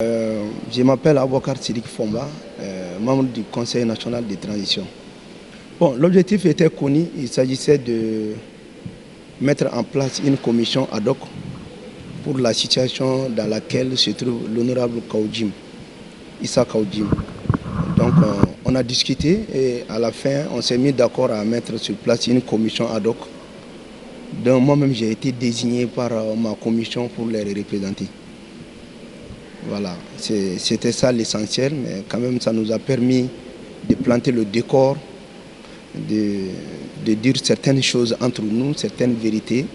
Je m'appelle Abouakar Sidik Fomba, membre du Conseil national de transition. Bon, l'objectif était connu, il s'agissait de mettre en place une commission ad hoc pour la situation dans laquelle se trouve l'honorable Kaoudjim, Issa Kaoudjim. Donc on a discuté et à la fin on s'est mis d'accord à mettre sur place une commission ad hoc. Donc moi-même j'ai été désigné par ma commission pour les représenter. Voilà, c'était ça l'essentiel, mais quand même ça nous a permis de planter le décor, de dire certaines choses entre nous, certaines vérités,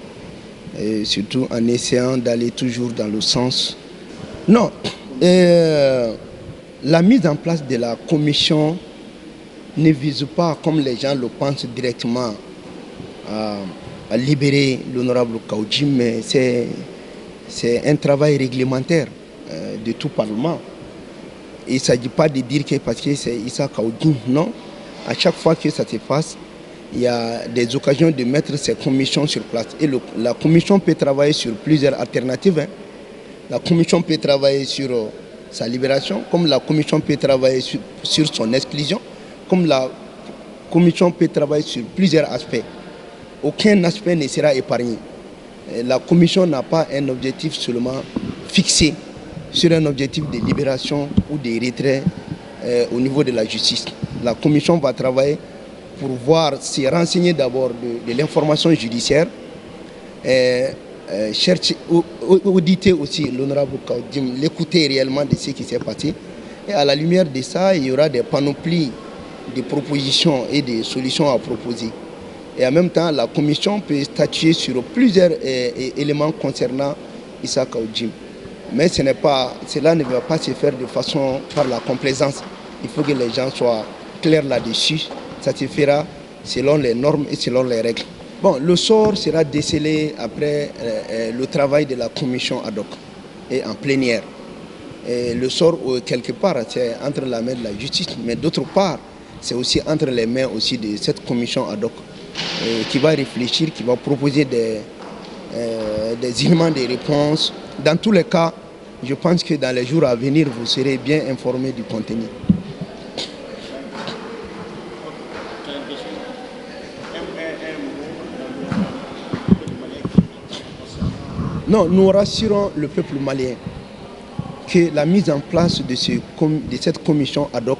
et surtout en essayant d'aller toujours dans le sens. Non, la mise en place de la commission ne vise pas, comme les gens le pensent directement, à libérer l'honorable Kaoudjim, mais c'est un travail réglementaire de tout Parlement. Il ne s'agit pas de dire que parce que c'est Issa Kaoudjim, non. À chaque fois que ça se passe, il y a des occasions de mettre ces commissions sur place. Et la commission peut travailler sur plusieurs alternatives. Hein. La commission peut travailler sur sa libération, comme la commission peut travailler sur son exclusion, comme la commission peut travailler sur plusieurs aspects. Aucun aspect ne sera épargné. La commission n'a pas un objectif seulement fixé sur un objectif de libération ou de retrait au niveau de la justice. La commission va travailler pour voir, se renseigner d'abord de l'information judiciaire, chercher, auditer aussi l'honorable Kaoudjim, l'écouter réellement de ce qui s'est passé. Et à la lumière de ça, il y aura des panoplies de propositions et de solutions à proposer. Et en même temps, la commission peut statuer sur plusieurs éléments concernant Issa Kaoudjim. Mais cela ne va pas se faire de façon par la complaisance. Il faut que les gens soient clairs là-dessus. Ça se fera selon les normes et selon les règles. Bon, le sort sera décelé après le travail de la commission ad hoc et en plénière. Et le sort, quelque part, c'est entre la main de la justice, mais d'autre part, c'est aussi entre les mains aussi de cette commission ad hoc qui va réfléchir, qui va proposer des éléments de réponse. Dans tous les cas, je pense que dans les jours à venir, vous serez bien informés du contenu. Non, nous rassurons le peuple malien que la mise en place de cette commission ad hoc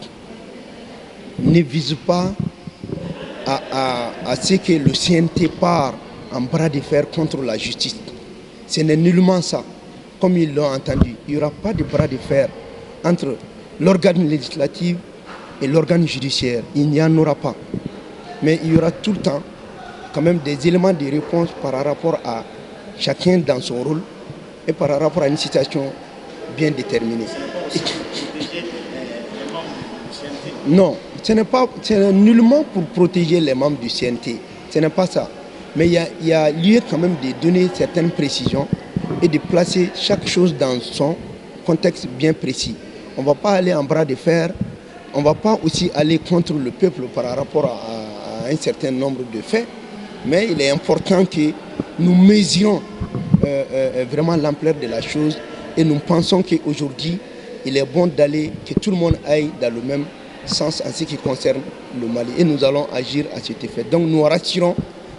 ne vise pas à ce que le CNT part en bras de fer contre la justice. Ce n'est nullement ça. Comme ils l'ont entendu, il n'y aura pas de bras de fer entre l'organe législatif et l'organe judiciaire. Il n'y en aura pas. Mais il y aura tout le temps quand même des éléments de réponse par rapport à chacun dans son rôle et par rapport à une situation bien déterminée. Non, ce n'est nullement pour protéger les membres du CNT. Ce n'est pas ça. Mais il y a lieu quand même de donner certaines précisions et de placer chaque chose dans son contexte bien précis. On ne va pas aller en bras de fer, on ne va pas aussi aller contre le peuple par rapport à un certain nombre de faits, mais il est important que nous mesurions vraiment l'ampleur de la chose et nous pensons qu'aujourd'hui, il est bon que tout le monde aille dans le même sens en ce qui concerne le Mali et nous allons agir à cet effet. Donc nous rassurons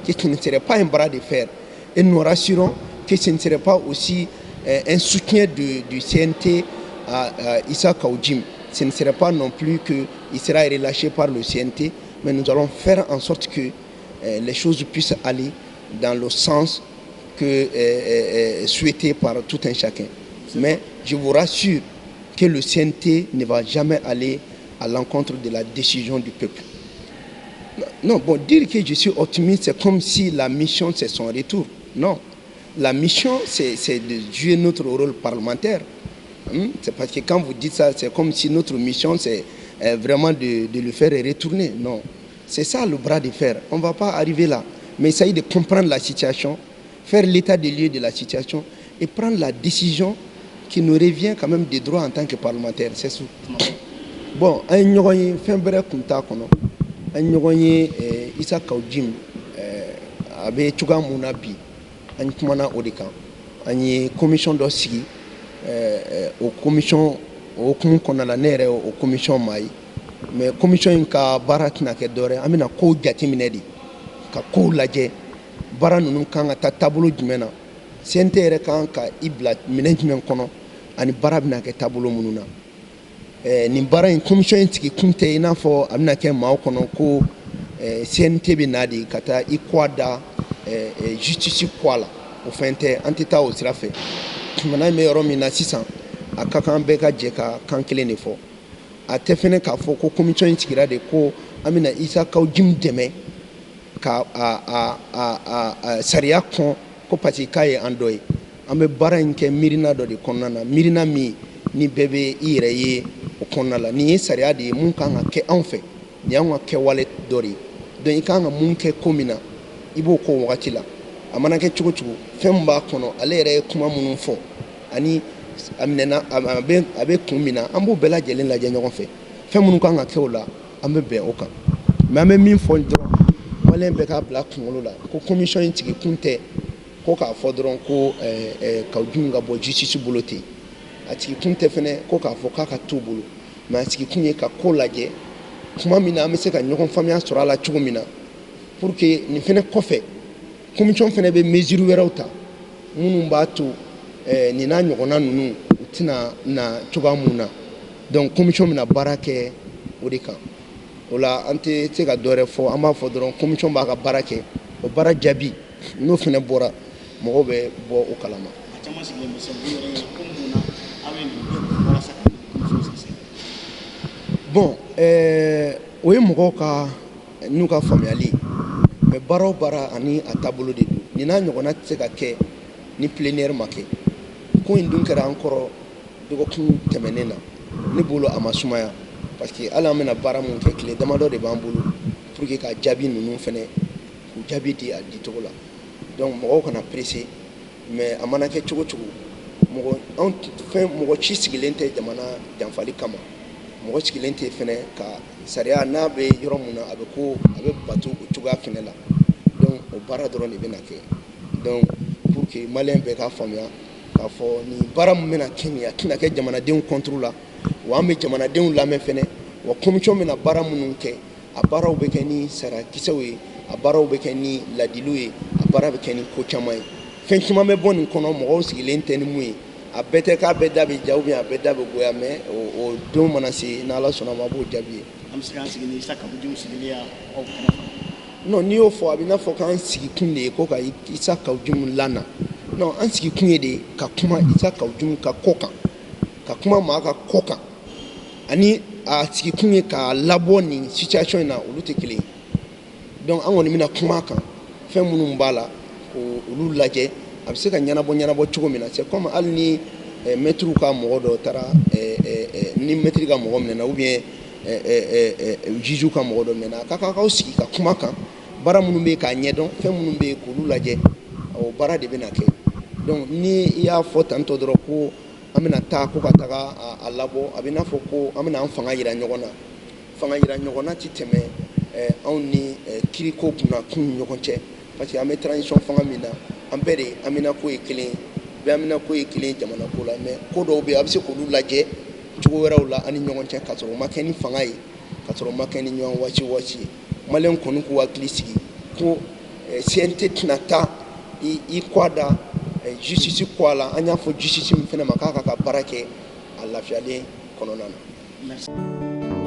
que ce ne serait pas un bras de fer et nous rassurons que ce ne serait pas aussi un soutien du CNT à Issa Kaoudjim. Ce ne serait pas non plus qu'il sera relâché par le CNT, mais nous allons faire en sorte que les choses puissent aller dans le sens souhaité par tout un chacun. Mais je vous rassure que le CNT ne va jamais aller à l'encontre de la décision du peuple. Non, bon, dire que je suis optimiste, c'est comme si la mission, c'est son retour. Non. La mission, c'est de jouer notre rôle parlementaire. C'est parce que quand vous dites ça, c'est comme si notre mission, c'est vraiment de le faire retourner. Non. C'est ça le bras de fer. On ne va pas arriver là. Mais essayer de comprendre la situation, faire l'état des lieux de la situation et prendre la décision qui nous revient quand même des droits en tant que parlementaire. C'est ça. Bon, un fait Issa Kaoudjim abe chuga munabi. An kumana o de kan an ye commission dɔ sigi o commission o kun kɔnɔna ne yɛrɛ o commission ma ye mais commission in ka baara tɛna kɛ dɔwɛrɛ an bɛna kow jateminɛ de ka kow lajɛ baara ninnu kan ka taa taabolo jumɛn na CNT yɛrɛ kan ka i bila minɛn jumɛn kɔnɔ ani baara bɛna kɛ taabolo minnu na nin baara in commission in sigi kun tɛ i n'a fɔ a bɛna kɛ maaw kɔnɔ ko CNT bɛ na de ka taa i kɔ da justice kɔ la o fɛn tɛ an tɛ taa o sira fɛ jamana in bɛ yɔrɔ min na sisan a ka kan bɛɛ ka jɛ ka kan kelen de fɔ a tɛ fɛnɛ k'a fɔ ko commission in sigira de ko an bɛna Isa Kawujim dɛmɛ ka sariya kɔn ko parce que k'a ye an dɔ ye an bɛ baara in kɛ miirina dɔ de kɔnɔna na miirina min ni bɛɛ bɛ i yɛrɛ ye o kɔnɔna la nin ye sariya de ye mun kan ka kɛ anw fɛ nin y'anw ka kɛwale dɔ de ye donc i kan ka mun kɛ ko min na i b'o k'o wagati la a mana kɛ cogo cogo fɛn min b'a kɔnɔ ale yɛrɛ ye kuma minnu fɔ ani a bɛ kun min na an b'o bɛɛ lajɛlen lajɛ ɲɔgɔn fɛ fɛn minnu kan ka kɛ o la an bɛ bɛn o kan mais an bɛ min fɔ dɔrɔn maliyɛn bɛɛ k'a bila kunkolo la ko commission in sigi kun tɛ ko k'a fɔ dɔrɔn ko Kawujim ka bɔ justice bolo ten a sigi kun tɛ fɛnɛ ko k'a fɔ k'a ka t'u bolo mais a sigi kun ye ka ko lajɛ tuma min na an bɛ se ka ɲɔgɔn faamuya sɔrɔ a la cogo min na pour que nin fɛnɛ kɔfɛ commission fɛnɛ bɛ mesure wɛrɛw ta minnu b'a to nin n'a ɲɔgɔnna ninnu u tɛna na cogoya mun na donc commission bɛna baara kɛ o de kan o la an tɛ se ka dɔwɛrɛ fɔ an b'a fɔ dɔrɔn commission b'a ka baara kɛ o baara jaabi n'o fɛnɛ bɔra mɔgɔw bɛ bɔ o kalama. Bon o ye mɔgɔw ka n'u ka faamuyali mais baara o baara ani a taabolo de don nin n'a ɲɔgɔnna tɛ se ka kɛ ni plénière ma kɛ ko in dun kɛra an kɔrɔ dɔgɔkun tɛmɛnen na ne bolo a ma sumaya parce que hali an bɛna baara mun kɛ tile damadɔ de b'an bolo pour que ka jaabi ninnu fɛnɛ k'u jaabi di a dicogo la donc mɔgɔw kana pressé mais a mana kɛ cogo cogo mɔgɔ ci sigilen tɛ jamana janfali kama mɔgɔ sigilen tɛ fɛnɛ ka sariya n'a bɛ yɔrɔ mun na a bɛ bato o cogoya fɛnɛ la donc o baara dɔrɔn de bɛna kɛ donc pour que maliyɛn bɛɛ k'a faamuya k'a fɔ nin baara min bɛna kɛ nin a tɛna kɛ jamanadenw contre la wa an bɛ jamanadenw lamɛn fɛnɛ wa commission bɛna baara minnu kɛ a baaraw bɛ kɛ ni sarakisɛw ye a baaraw bɛ kɛ ni ladiliw ye a baara bɛ kɛ ni ko caman ye fɛn caman bɛ bɔ nin kɔnɔ mɔgɔw sigilen tɛ ni mun ye a bɛɛ tɛ k'a bɛɛ da bɛ ja ou bien a bɛɛ da bɛ goya mais o don mana se n'Ala sɔnna ma a b'o jaabi ye. An bɛ se k'an sigi ni Isa Kawujim sigili ye aw kɛrɛfɛ. Non n'i y'o fɔ a bɛ n'a fɔ k'an sigi kun de ye ko ka Isa Kawujim lana non an sigi kun ye de ka kuma Isa Kawujim ka ko kan ka kuma maa ka ko kan ani a sigi kun ye k'a labɔ nin situation in na olu tɛ kelen ye donc an kɔni bɛna kuma kan fɛn minnu b'a la olu lajɛ a bɛ se ka ɲɛnabɔ cogo min na c'est comme hali ni maître ka mɔgɔ dɔ taara ni maître ka mɔgɔ minɛna ou bien juge ka mɔgɔ dɔ minɛna a ka kan k'aw sigi ka kuma kan baara minnu bɛ yen k'a ɲɛdɔn fɛn minnu bɛ yen k'olu lajɛ o baara de bɛna kɛ donc ni i y'a fɔ tantɔ dɔrɔn ko an bɛna taa ko ka taga a labɔ a bɛ n'a fɔ ko an bɛna an fanga yira ɲɔgɔn na fanga yira ɲɔgɔn na tɛ tɛmɛ anw ni kiriko kunna kun ni ɲɔgɔn cɛ parce que an bɛ transition fanga min na an bɛɛ de Amina ko ye kelen bɛɛ Amina ko ye kelen jamana ko la mais ko dɔw bɛ yen a bɛ se k'olu lajɛ cogo wɛrɛw la ani ɲɔgɔn cɛ ka sɔrɔ o ma kɛ ni fanga ye ka sɔrɔ o ma kɛ ni ɲɔgɔn wɔsi ye maliyɛn kɔni k'u hakili sigi ko CNT tɛna taa i kɔ da justice kɔ a la an y'a fɔ justice min fɛnɛ ma k'a ka baara kɛ a lafiyalen kɔnɔna na.